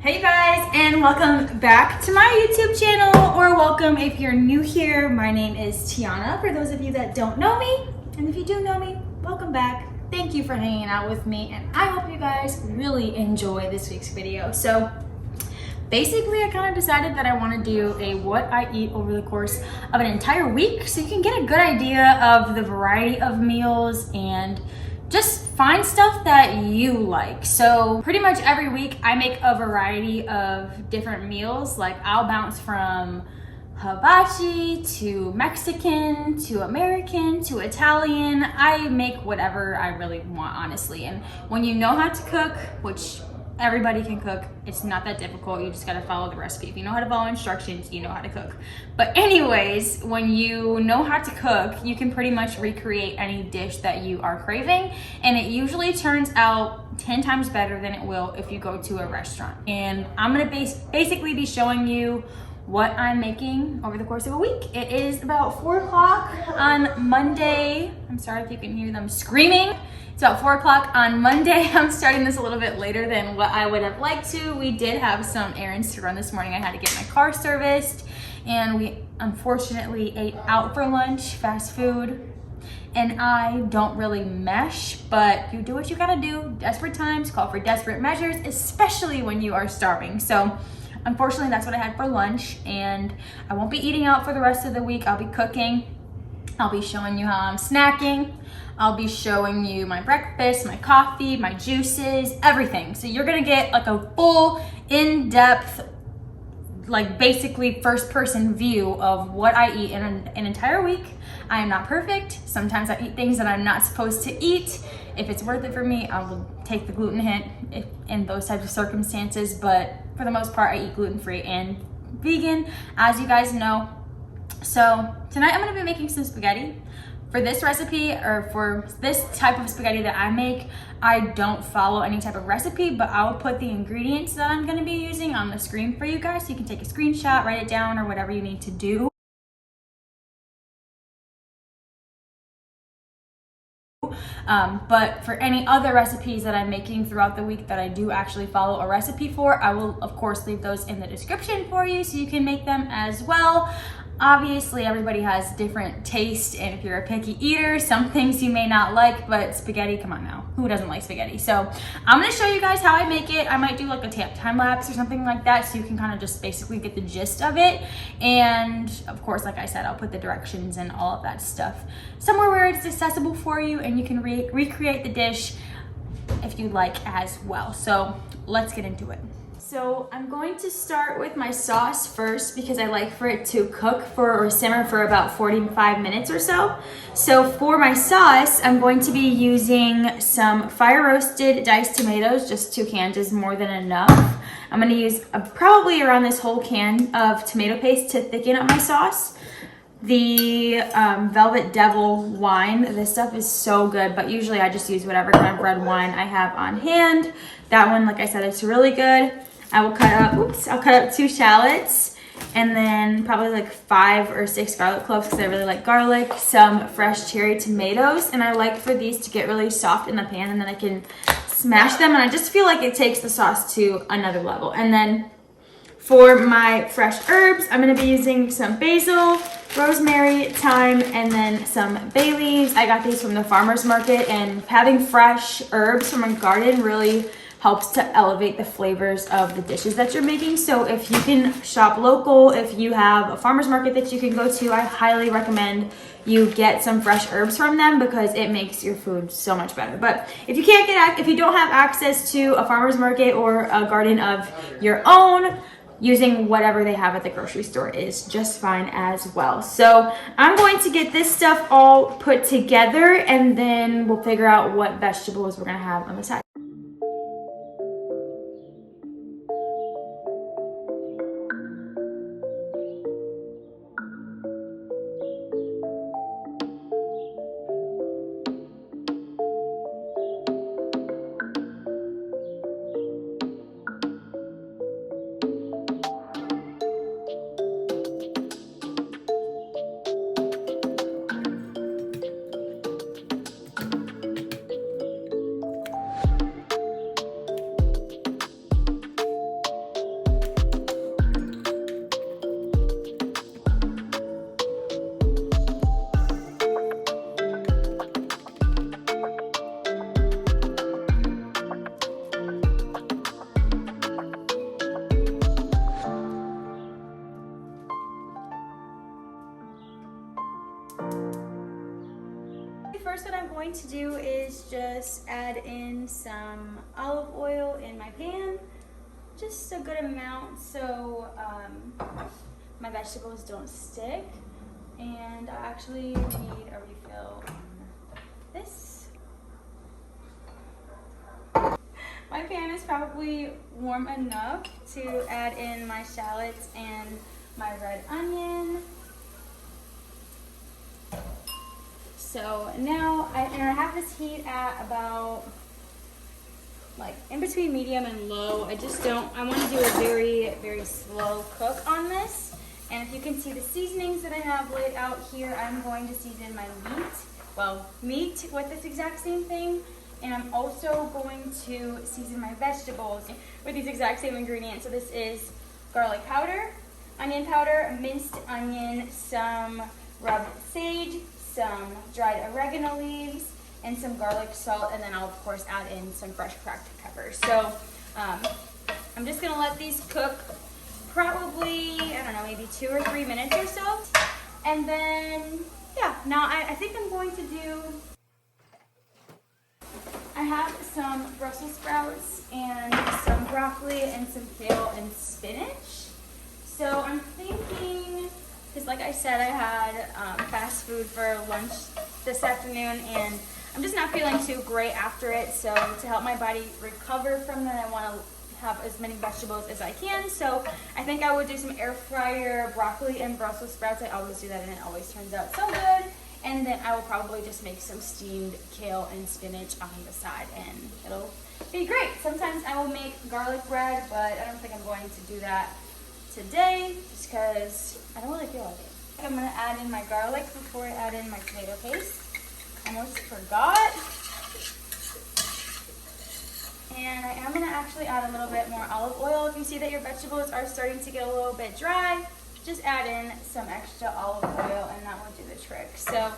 Hey guys, and welcome back to my YouTube channel, or welcome if you're new here. My name is Tiana, for those of you that don't know me, and if you do know me, welcome back. Thank you for hanging out with me, and I hope you guys really enjoy this week's video. So basically, I kind of decided that I want to do a what I eat over the course of an entire week, so you can get a good idea of the variety of meals and just find stuff that you like. So pretty much every week I make a variety of different meals. Like I'll bounce from hibachi to Mexican to American to Italian. I make whatever I really want, honestly. And when you know how to cook, which everybody can cook, it's not that difficult. You just gotta follow the recipe. If you know how to follow instructions, you know how to cook. But anyways, when you know how to cook, you can pretty much recreate any dish that you are craving, and it usually turns out 10 times better than it will if you go to a restaurant. And I'm gonna basically be showing you what I'm making over the course of a week. It is about 4 o'clock on Monday. I'm sorry if you can hear them screaming. It's about 4 o'clock on Monday. I'm starting this a little bit later than what I would have liked to. We did have some errands to run this morning. I had to get my car serviced, and we unfortunately ate out for lunch, fast food. And I don't really mesh, but you do what you gotta do. Desperate times call for desperate measures, especially when you are starving. So unfortunately, that's what I had for lunch, and I won't be eating out for the rest of the week. I'll be cooking. I'll be showing you how I'm snacking. I'll be showing you my breakfast, my coffee, my juices, everything. So you're gonna get like a full, in-depth, like basically first-person view of what I eat in an entire week. I am not perfect. Sometimes I eat things that I'm not supposed to eat. If it's worth it for me, I will take the gluten hit in those types of circumstances. But for the most part, I eat gluten-free and vegan, as you guys know. So tonight I'm gonna be making some spaghetti. For this recipe, or for this type of spaghetti that I make, I don't follow any type of recipe, but I will put the ingredients that I'm gonna be using on the screen for you guys, so you can take a screenshot, write it down, or whatever you need to do. But for any other recipes that I'm making throughout the week that I do actually follow a recipe for, I will of course leave those in the description for you so you can make them as well. Obviously, everybody has different taste, and if you're a picky eater, some things you may not like, but spaghetti, come on now, who doesn't like spaghetti? So I'm gonna show you guys how I make it. I might do like a time lapse or something like that, so you can kind of just basically get the gist of it. And of course, like I said, I'll put the directions and all of that stuff somewhere where it's accessible for you, and you can recreate the dish if you like as well. So let's get into it. So I'm going to start with my sauce first, because I like for it to cook or simmer for about 45 minutes or so. So for my sauce, I'm going to be using some fire roasted diced tomatoes. Just 2 cans is more than enough. I'm gonna use probably around this whole can of tomato paste to thicken up my sauce. The Velvet Devil wine, this stuff is so good, but usually I just use whatever kind of red wine I have on hand. That one, like I said, it's really good. I will I'll cut up 2 shallots, and then probably like 5 or 6 garlic cloves, because I really like garlic, some fresh cherry tomatoes, and I like for these to get really soft in the pan, and then I can smash them, and I just feel like it takes the sauce to another level. And then for my fresh herbs, I'm gonna be using some basil, rosemary, thyme, and then some bay leaves. I got these from the farmer's market, and having fresh herbs from a garden really helps to elevate the flavors of the dishes that you're making. So if you can shop local, if you have a farmer's market that you can go to, I highly recommend you get some fresh herbs from them, because it makes your food so much better. But if you don't have access to a farmer's market or a garden of your own, using whatever they have at the grocery store is just fine as well. So I'm going to get this stuff all put together, and then we'll figure out what vegetables we're gonna have on the side. to do is just add in some olive oil in my pan, just a good amount so my vegetables don't stick. And I actually need a refill on this. My pan is probably warm enough to add in my shallots and my red onion. So now I have this heat at about like in between medium and low. I want to do a very, very slow cook on this. And if you can see the seasonings that I have laid out here, I'm going to season my meat with this exact same thing. And I'm also going to season my vegetables with these exact same ingredients. So this is garlic powder, onion powder, minced onion, some rubbed sage, some dried oregano leaves, and some garlic salt, and then I'll of course add in some fresh cracked peppers. So I'm just gonna let these cook probably, I don't know, maybe 2 or 3 minutes or so. And then, yeah, now I think I'm going to do, I have some Brussels sprouts and some broccoli and some kale and spinach. So I'm thinking, because like I said, I had fast food for lunch this afternoon, and I'm just not feeling too great after it. So to help my body recover from that, I want to have as many vegetables as I can. So I think I would do some air fryer broccoli and Brussels sprouts. I always do that and it always turns out so good. And then I will probably just make some steamed kale and spinach on the side, and it'll be great. Sometimes I will make garlic bread, but I don't think I'm going to do that today just because I don't really feel like it. I'm gonna add in my garlic before I add in my tomato paste. Almost forgot. And I am going to actually add a little bit more olive oil. If you see that your vegetables are starting to get a little bit dry, just add in some extra olive oil and that will do the trick. So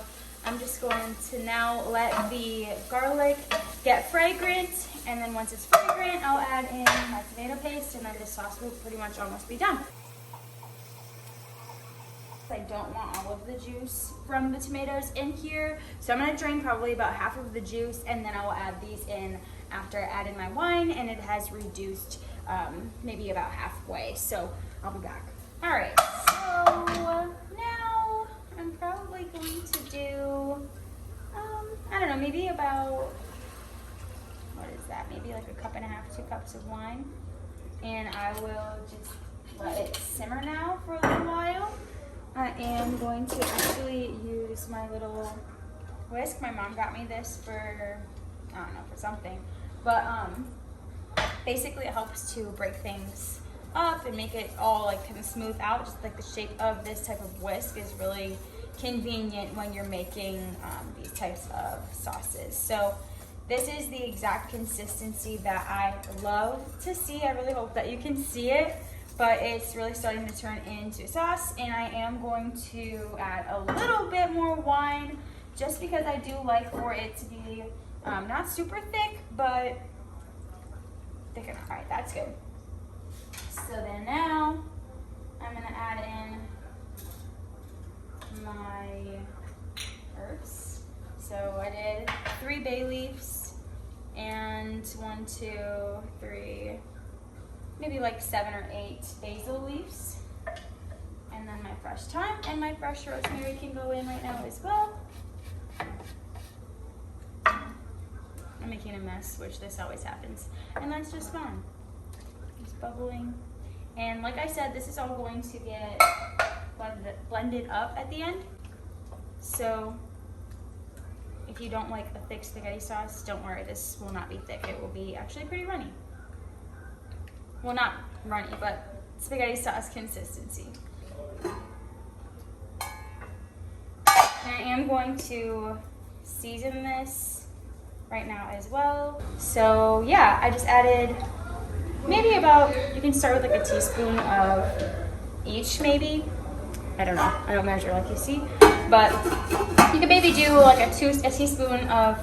I'm just going to now let the garlic get fragrant, and then once it's fragrant, I'll add in my tomato paste, and then the sauce will pretty much almost be done. I don't want all of the juice from the tomatoes in here, so I'm going to drain probably about half of the juice, and then I will add these in after I add in my wine, and it has reduced maybe about halfway, so I'll be back. Alright, so now I'm probably going to do, I don't know, maybe about, what is that, maybe like 1.5 cups, 2 cups of wine, and I will just let it simmer now for a little while. I am going to actually use my little whisk. My mom got me this for, I don't know, for something. But basically it helps to break things up and make it all like kind of smooth out. Just like the shape of this type of whisk is really convenient when you're making these types of sauces. So this is the exact consistency that I love to see. I really hope that you can see it. But it's really starting to turn into sauce, and I am going to add a little bit more wine just because I do like for it to be not super thick, but thick enough. All right, that's good. So then now I'm gonna add in my herbs. So I did 3 bay leaves and 1, 2, 3, maybe like 7 or 8 basil leaves, and then my fresh thyme and my fresh rosemary can go in right now as well. I'm making a mess, which this always happens, and that's just fine. It's bubbling, and like I said, this is all going to get blended up at the end. So if you don't like a thick spaghetti sauce, don't worry, this will not be thick. It will be actually pretty runny. Well, not runny, but spaghetti sauce consistency. And I am going to season this right now as well. So yeah, I just added maybe about, you can start with like a teaspoon of each maybe. I don't know, I don't measure like you see. But you can maybe do like a teaspoon of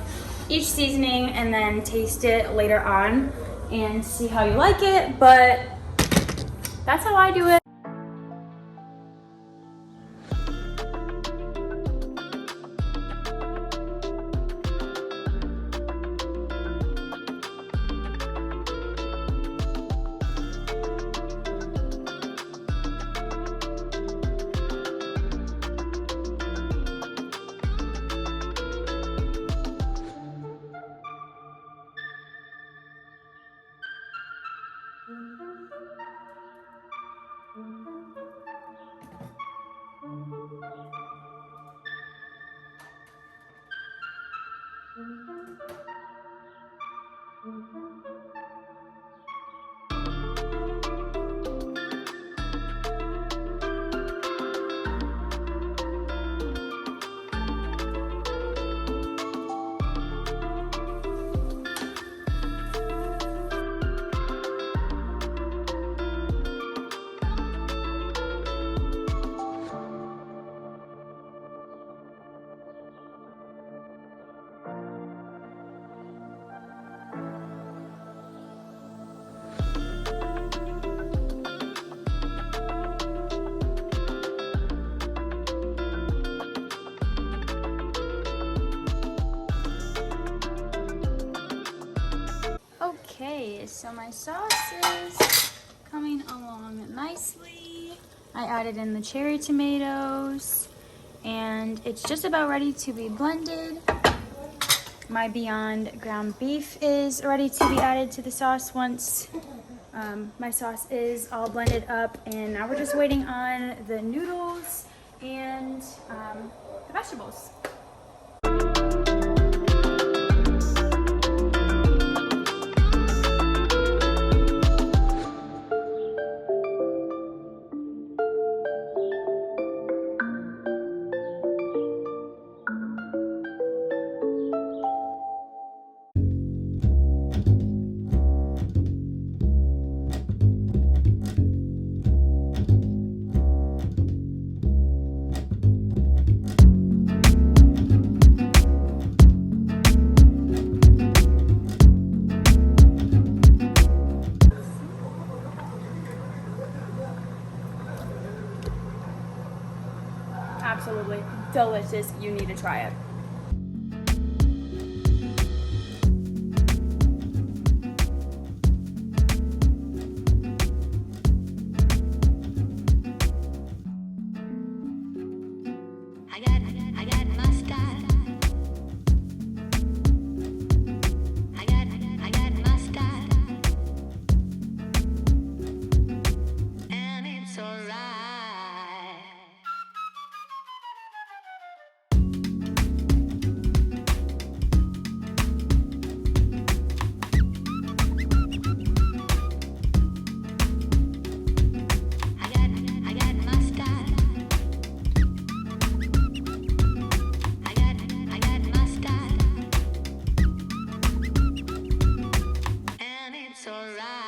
each seasoning and then taste it later on and see how you like it, but that's how I do it. Okay, so my sauce is coming along nicely. I added in the cherry tomatoes and it's just about ready to be blended. My Beyond ground beef is ready to be added to the sauce once my sauce is all blended up, and now we're just waiting on the noodles and the vegetables. Absolutely delicious. You need to try it. I got mustard. I got mustard. And it's alright. I got mustard. I got mustard. And it's alright.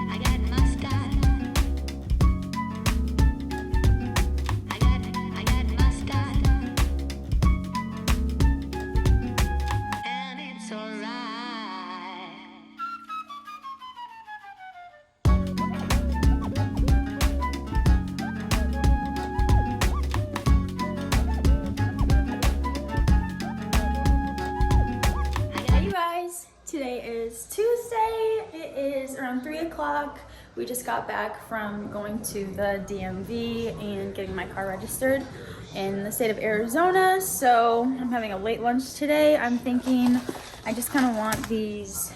I got mustard. I got mustard. And it's alright. Hey you guys, today is Tuesday. It is around 3 o'clock. We just got back from going to the DMV and getting my car registered in the state of Arizona. So I'm having a late lunch today. I'm thinking I just kind of want these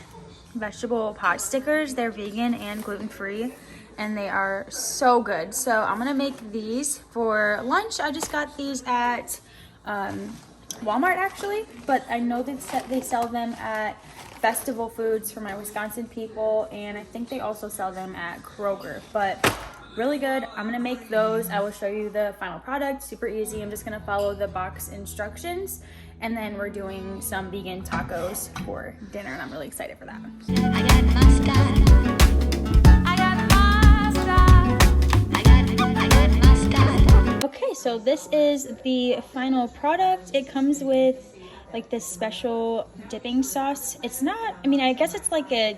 vegetable pot stickers. They're vegan and gluten-free and they are so good. So I'm gonna make these for lunch. I just got these at Walmart actually, but I know they sell them at Festival Foods for my Wisconsin people, and I think they also sell them at Kroger, but really good. I'm gonna make those. I will show you the final product, super easy. I'm just gonna follow the box instructions, and then we're doing some vegan tacos for dinner, and I'm really excited for that. I got mustard. I got mustard. I got mustard. Okay, so this is the final product. It comes with like this special dipping sauce. It's not, I mean, I guess it's like a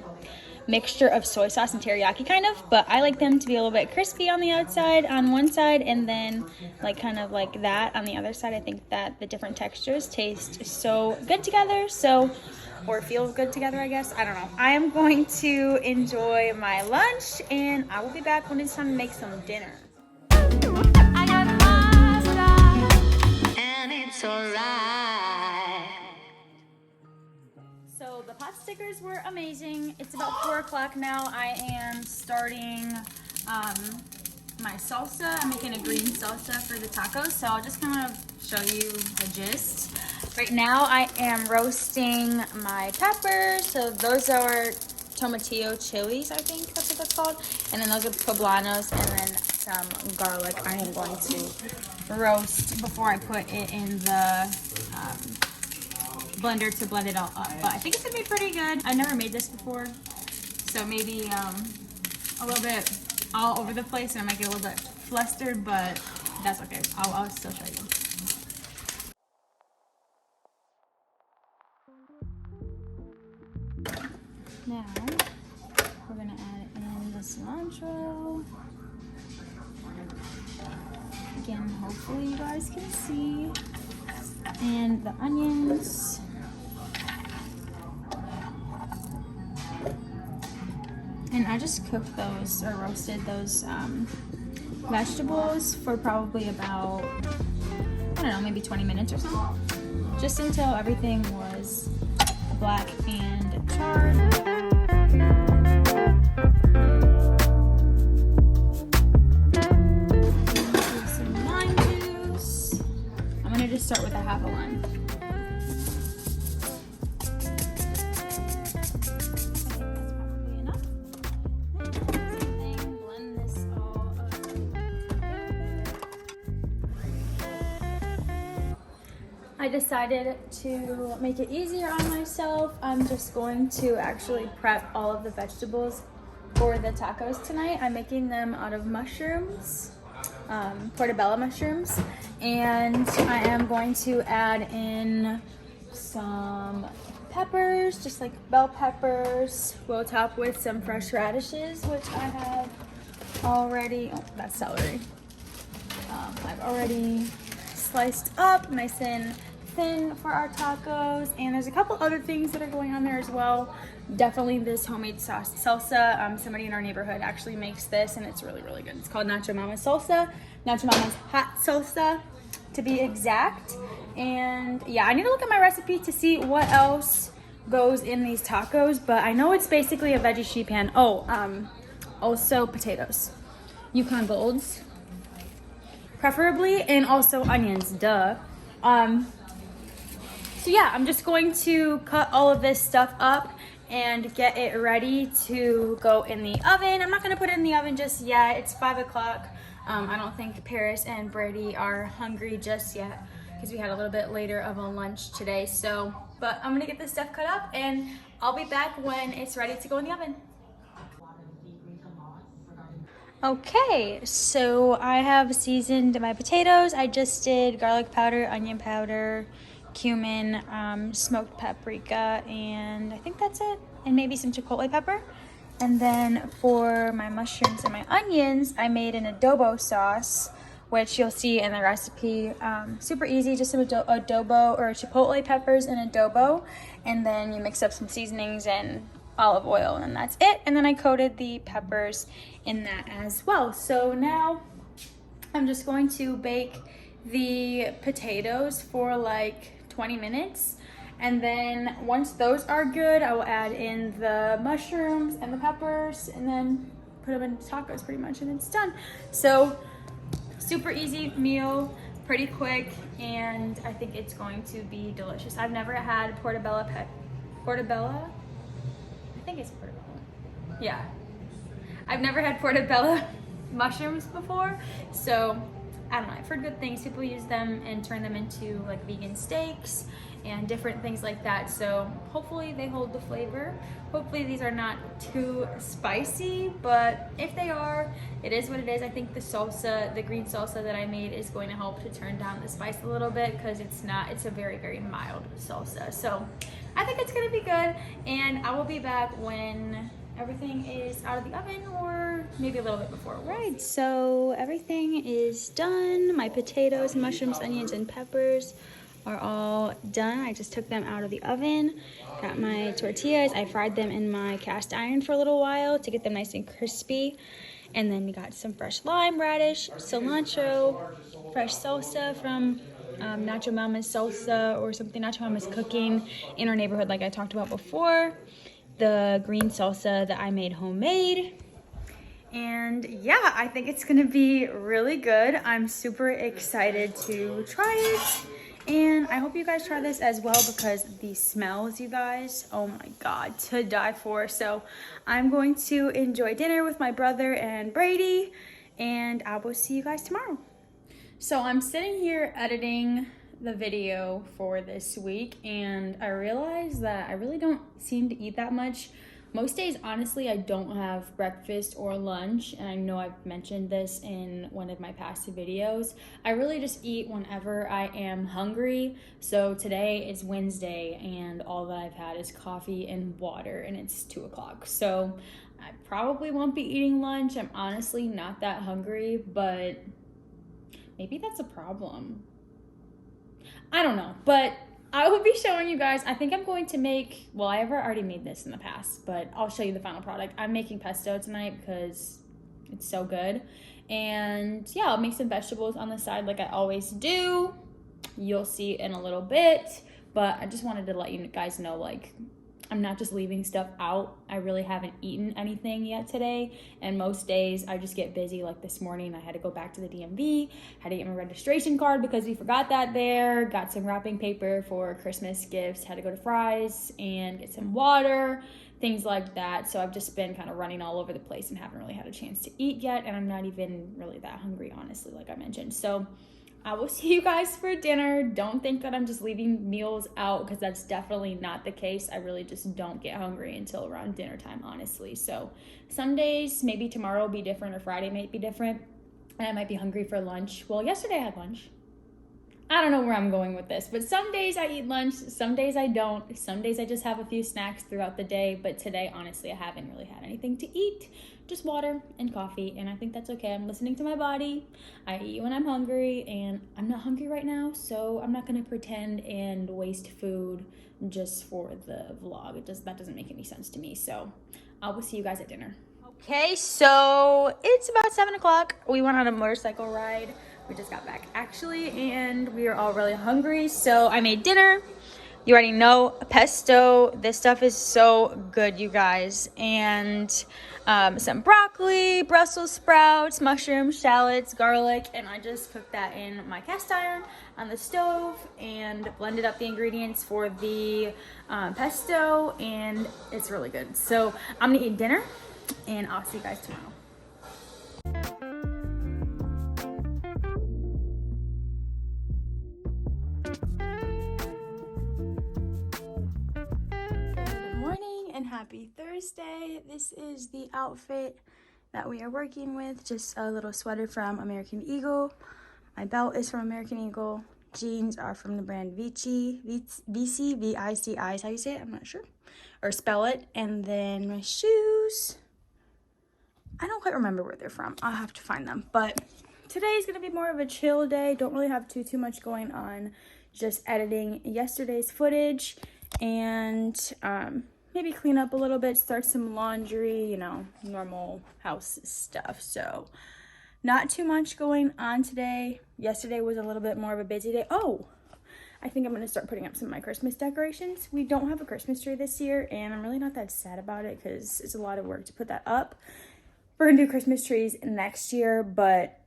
mixture of soy sauce and teriyaki kind of, but I like them to be a little bit crispy on the outside on one side and then like kind of like that on the other side. I think that the different textures taste so good together, or feel good together, I guess. I don't know. I am going to enjoy my lunch and I will be back when it's time to make some dinner. I got mustard. And it's alright. So the pot stickers were amazing. It's about 4 o'clock now. I am starting my salsa. I'm making a green salsa for the tacos, so I'll just kind of show you the gist. Right now I am roasting my peppers. So those are tomatillo chilies, I think that's what that's called. And then those are poblanos, and then some garlic I am going to roast before I put it in the blender to blend it all up. But I think it's gonna be pretty good. I've never made this before, so maybe a little bit all over the place and I might get a little bit flustered, but that's okay. I'll still show you. Now we're gonna add in the cilantro. Again, hopefully you guys can see. And the onions. And I just cooked those, or roasted those vegetables for probably about, I don't know, maybe 20 minutes or so. Just until everything was black and charred. Some lime juice. I'm gonna just start with a half a lime. I decided to make it easier on myself. I'm just going to actually prep all of the vegetables for the tacos tonight. I'm making them out of mushrooms, portobello mushrooms, and I am going to add in some peppers, just like bell peppers. We'll top with some fresh radishes, which I have already, oh, that's celery. I've already sliced up nice and thin for our tacos, and there's a couple other things that are going on there as well. Definitely this homemade sauce salsa. Somebody in our neighborhood actually makes this, and it's really good. It's called Nacho Mama's salsa, Nacho Mama's hot salsa to be exact. And yeah, I need to look at my recipe to see what else goes in these tacos, but I know it's basically a veggie sheet pan. Also potatoes, Yukon Golds preferably, and also onions, duh. So yeah, I'm just going to cut all of this stuff up and get it ready to go in the oven. I'm not gonna put it in the oven just yet. It's 5 o'clock. I don't think Paris and Brady are hungry just yet because we had a little bit later of a lunch today. So, but I'm gonna get this stuff cut up and I'll be back when it's ready to go in the oven. Okay, so I have seasoned my potatoes. I just did garlic powder, onion powder, cumin, smoked paprika, and I think that's it. And maybe some chipotle pepper. And then for my mushrooms and my onions, I made an adobo sauce, which you'll see in the recipe. Super easy, just some adobo or chipotle peppers and adobo. And then you mix up some seasonings and olive oil, and that's it. And then I coated the peppers in that as well. So now I'm just going to bake the potatoes for like 20 minutes. And then once those are good, I will add in the mushrooms and the peppers and then put them in tacos pretty much, and it's done. So super easy meal, pretty quick, and I think it's going to be delicious. I've never had portobello, I think it's portobello. Yeah. I've never had portobello mushrooms before, so I don't know. I've heard good things. People use them and turn them into like vegan steaks and different things like that. So hopefully they hold the flavor. Hopefully these are not too spicy, but if they are, it is what it is. I think the salsa, the green salsa that I made, is going to help to turn down the spice a little bit because it's a very mild salsa. So I think it's gonna be good, and I will be back when everything is out of the oven, or maybe a little bit before. Right, so everything is done. My potatoes, mushrooms, onions, and peppers are all done. I just took them out of the oven. Got my tortillas. I fried them in my cast iron for a little while to get them nice and crispy. And then we got some fresh lime, radish, cilantro, fresh salsa from Nacho Mama's Salsa or something Nacho Mama's cooking in our neighborhood, like I talked about before. The green salsa that I made homemade. And yeah, I think it's gonna be really good. I'm super excited to try it. And I hope you guys try this as well, because the smells, you guys, oh my God, to die for. So I'm going to enjoy dinner with my brother and Brady, and I will see you guys tomorrow. So I'm sitting here editing the video for this week, and I realized that I really don't seem to eat that much Most days, honestly, I don't have breakfast or lunch, and I know I've mentioned this in one of my past videos. I really just eat whenever I am hungry. So today is Wednesday, and all that I've had is coffee and water, and it's 2 o'clock. So I probably won't be eating lunch. I'm honestly not that hungry, but maybe that's a problem. I don't know, but I will be showing you guys. I think I'm going to make, well, I ever already made this in the past, but I'll show you the final product. I'm making pesto tonight because it's so good. And yeah, I'll make some vegetables on the side like I always do. You'll see in a little bit, but I just wanted to let you guys know, like, I'm not just leaving stuff out. I really haven't eaten anything yet today, and most days I just get busy. Like this morning, I had to go back to the DMV, had to get my registration card because we forgot that there, got some wrapping paper for Christmas gifts, had to go to Fry's and get some water, things like that. So I've just been kind of running all over the place and haven't really had a chance to eat yet, and I'm not even really that hungry, honestly, like I mentioned. So I will see you guys for dinner. Don't think that I'm just leaving meals out, because that's definitely not the case. I really just don't get hungry until around dinner time, honestly. So some days, maybe tomorrow will be different, or Friday might be different, and I might be hungry for lunch. Well, yesterday I had lunch. I don't know where I'm going with this, but some days I eat lunch, some days I don't. Some days I just have a few snacks throughout the day, but today, honestly, I haven't really had anything to eat. Just water and coffee, and I think that's okay. I'm listening to my body. I eat when I'm hungry, and I'm not hungry right now, so I'm not gonna pretend and waste food just for the vlog. That doesn't make any sense to me, so I will see you guys at dinner. Okay, so it's about 7 o'clock. We went on a motorcycle ride. We just got back, actually, and we are all really hungry, so I made dinner. You already know, pesto. This stuff is so good, you guys. And some broccoli, Brussels sprouts, mushrooms, shallots, garlic, and I just cooked that in my cast iron on the stove and blended up the ingredients for the pesto, and it's really good. So I'm gonna eat dinner, and I'll see you guys tomorrow. And happy Thursday. This is the outfit that we are working with. Just a little sweater from American Eagle. My belt is from American Eagle. Jeans are from the brand Vici, V-I-C-I is how you say it, I'm not sure, or spell it. And then my shoes, I don't quite remember where they're from. I'll have to find them. But today is gonna be more of a chill day. Don't really have too much going on. Just editing yesterday's footage and maybe clean up a little bit, start some laundry, you know, normal house stuff. So not too much going on today. Yesterday was a little bit more of a busy day. Oh, I think I'm gonna start putting up some of my Christmas decorations. We don't have a Christmas tree this year, and I'm really not that sad about it because it's a lot of work to put that up. We're gonna do Christmas trees next year, but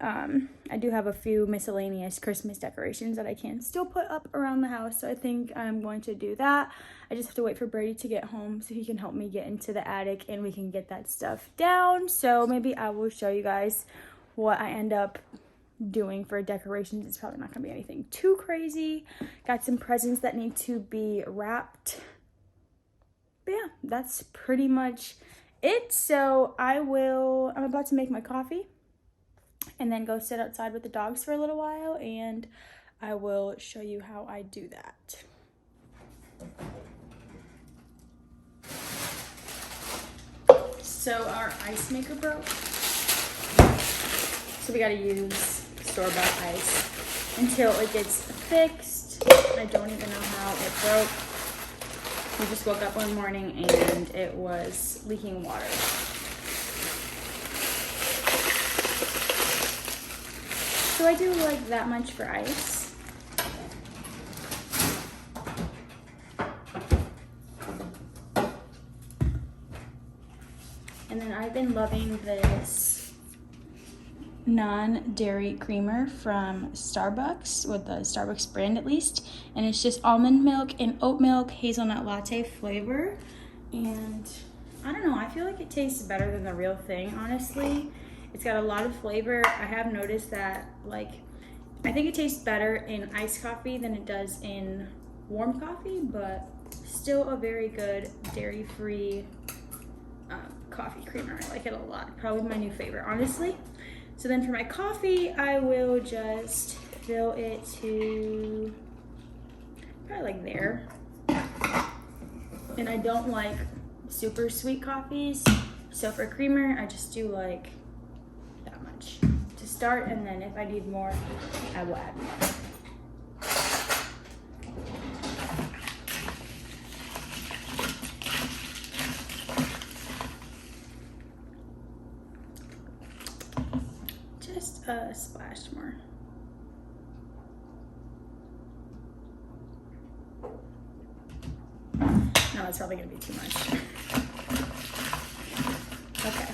I do have a few miscellaneous Christmas decorations that I can still put up around the house, so I think I'm going to do that. I just have to wait for Brady to get home so he can help me get into the attic and we can get that stuff down. So maybe I will show you guys what I end up doing for decorations. It's probably not gonna be anything too crazy. Got some presents that need to be wrapped. But yeah, that's pretty much it. So I'm about to make my coffee and then go sit outside with the dogs for a little while, and I will show you how I do that. So our ice maker broke, so we gotta use store-bought ice until it gets fixed. I don't even know how it broke. We just woke up one morning and it was leaking water. So I do like that much for ice. And then I've been loving this non-dairy creamer from Starbucks, with the Starbucks brand at least, and it's just almond milk and oat milk hazelnut latte flavor, and I don't know, I feel like it tastes better than the real thing, honestly. It's got a lot of flavor. I have noticed that, like, I think it tastes better in iced coffee than it does in warm coffee, but still a very good dairy-free coffee creamer. I like it a lot. Probably my new favorite, honestly. So then for my coffee, I will just fill it to probably like there. And I don't like super sweet coffees. So for creamer, I just do like that much to start. And then if I need more, I will add more. Just a splash more. No, that's probably gonna be too much. Okay.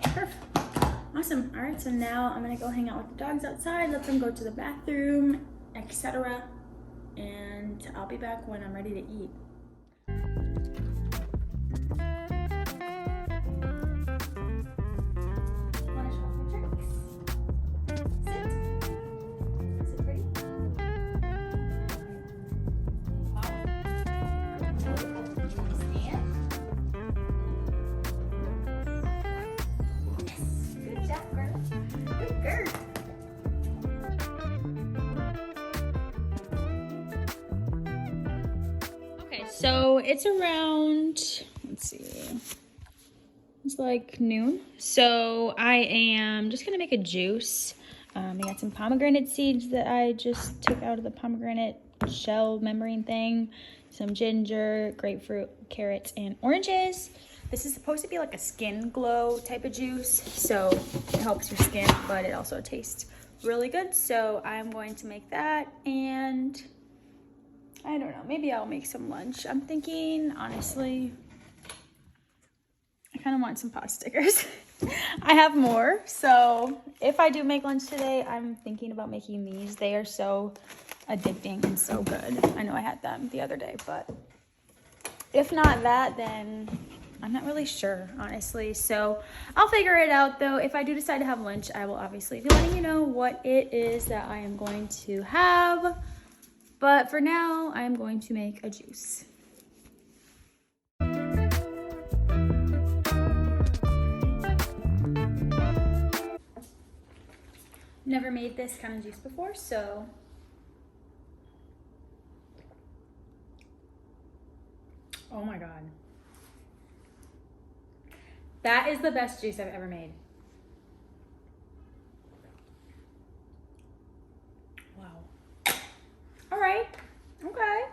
Perfect. Awesome. All right, so now I'm gonna go hang out with the dogs outside, let them go to the bathroom, etc. And I'll be back when I'm ready to eat. Wanna show off my tricks? Sit. Is it pretty? Good job, girl. Good girl. Okay, so it's around, let's see, it's like noon. So I am just gonna make a juice. I got some pomegranate seeds that I just took out of the pomegranate shell membrane thing, some ginger, grapefruit, carrots, and oranges. This is supposed to be like a skin glow type of juice, so it helps your skin, but it also tastes really good. So I'm going to make that, and I don't know, maybe I'll make some lunch. I'm thinking, honestly, I kind of want some pasta stickers. I have more, so if I do make lunch today, I'm thinking about making these. They are so addicting and so good. I know I had them the other day, but if not that, then I'm not really sure, honestly. So I'll figure it out, though. If I do decide to have lunch, I will obviously be letting you know what it is that I am going to have. But for now, I'm going to make a juice. Never made this kind of juice before, so oh my god. That is the best juice I've ever made. Wow. All right. Okay.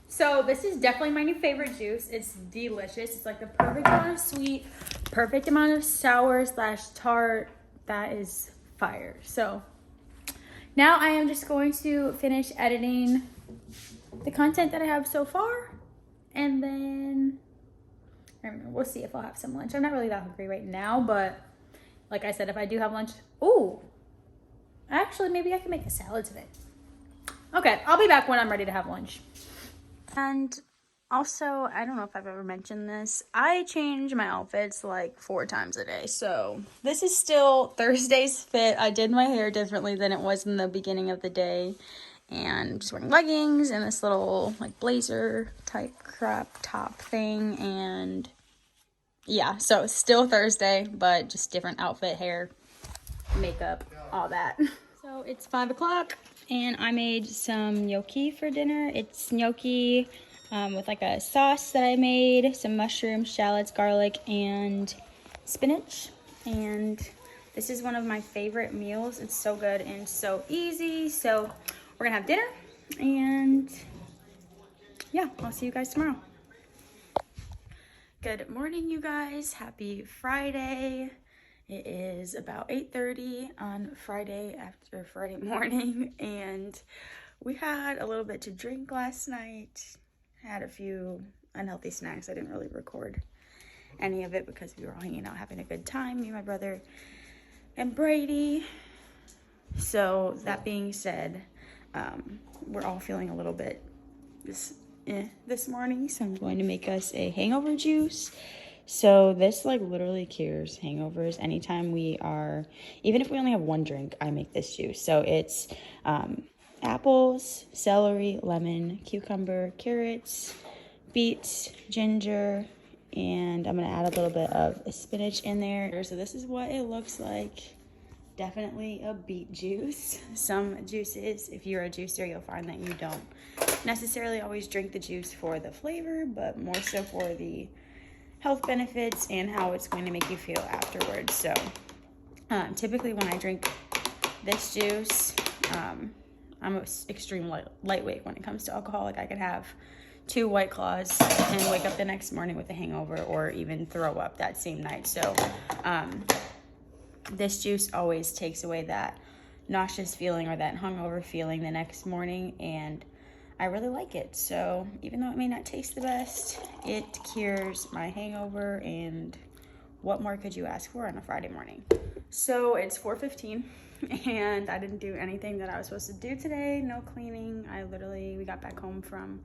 So this is definitely my new favorite juice. It's delicious. It's like the perfect amount of sweet, perfect amount of sour / tart. That is fire. So now I am just going to finish editing the content that I have so far, and then I don't know, we'll see if I'll have some lunch. I'm not really that hungry right now, but like I said, if I do have lunch, ooh, actually maybe I can make a salad today. Okay, I'll be back when I'm ready to have lunch. And also, I don't know if I've ever mentioned this, I change my outfits like 4 times a day. So this is still Thursday's fit. I did my hair differently than it was in the beginning of the day. And I'm just wearing leggings and this little like blazer type crop top thing. And yeah, so it's still Thursday, but just different outfit, hair, makeup, all that. So it's 5 o'clock and I made some gnocchi for dinner. It's gnocchi with like a sauce that I made, some mushrooms, shallots, garlic, and spinach. And this is one of my favorite meals. It's so good and so easy. So we're gonna have dinner, and yeah, I'll see you guys tomorrow. Good morning, you guys. Happy Friday. It is about 8:30 on Friday after Friday morning, and we had a little bit to drink last night. Had a few unhealthy snacks. I didn't really record any of it because we were all hanging out having a good time, me, my brother, and Brady. So that being said, we're all feeling a little bit this morning, so I'm going to make us a hangover juice. So this like literally cures hangovers. Anytime we are, even if we only have one drink, I make this juice. So it's apples, celery, lemon, cucumber, carrots, beets, ginger, and I'm gonna add a little bit of spinach in there. So this is what it looks like. Definitely a beet juice. Some juices, if you're a juicer, you'll find that you don't necessarily always drink the juice for the flavor, but more so for the health benefits and how it's going to make you feel afterwards. So typically when I drink this juice, I'm an extreme lightweight when it comes to alcohol. Like I could have 2 White Claws and wake up the next morning with a hangover, or even throw up that same night. So this juice always takes away that nauseous feeling or that hungover feeling the next morning, and I really like it. So even though it may not taste the best, it cures my hangover, and what more could you ask for on a Friday morning? So it's 4:15 and I didn't do anything that I was supposed to do today. No cleaning. We got back home from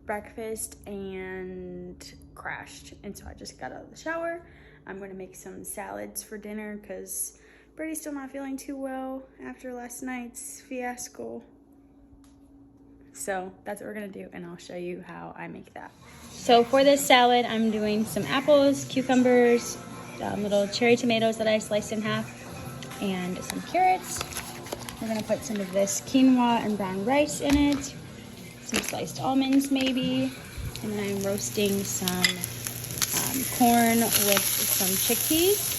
breakfast and crashed, and so I just got out of the shower. I'm going to make some salads for dinner because Brady's still not feeling too well after last night's fiasco. So that's what we're going to do, and I'll show you how I make that. So for this salad, I'm doing some apples, cucumbers, little cherry tomatoes that I sliced in half, and some carrots. We're going to put some of this quinoa and brown rice in it, some sliced almonds maybe, and then I'm roasting some corn with some chickpeas,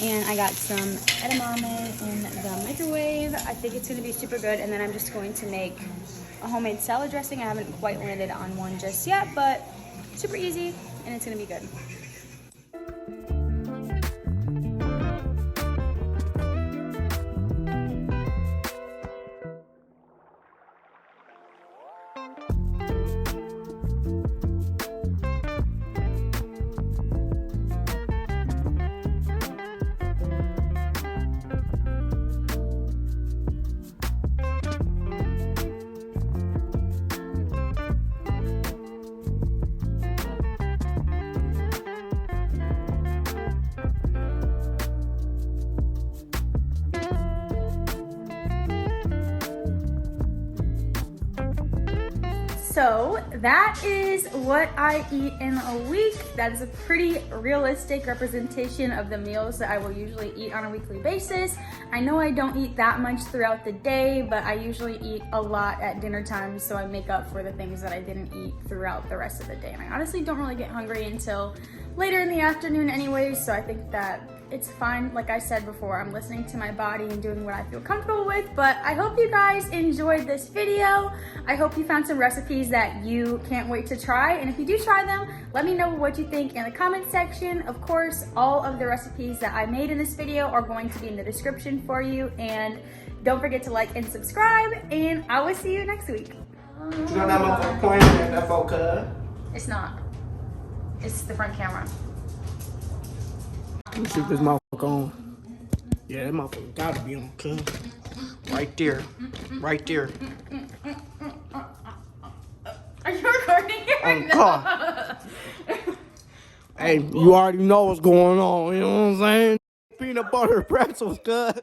and I got some edamame in the microwave. I think it's going to be super good, and then I'm just going to make a homemade salad dressing. I haven't quite landed on one just yet, but super easy, and it's going to be good. So that is what I eat in a week. That is a pretty realistic representation of the meals that I will usually eat on a weekly basis. I know I don't eat that much throughout the day, but I usually eat a lot at dinner time, so I make up for the things that I didn't eat throughout the rest of the day. And I honestly don't really get hungry until later in the afternoon anyways, so I think that it's fine. Like I said before, I'm listening to my body and doing what I feel comfortable with, but I hope you guys enjoyed this video. I hope you found some recipes that you can't wait to try, and if you do try them, let me know what you think in the comment section. Of course, all of the recipes that I made in this video are going to be in the description for you, and don't forget to like and subscribe, and I will see you next week. You know that playing that focus? It's not. It's the front camera. Let me see if this motherfucker on. Yeah, that motherfucker gotta be on, cuz. Right there. Right there. Are you recording it right now? Hey, you already know what's going on, you know what I'm saying? Peanut butter pretzels, cuz.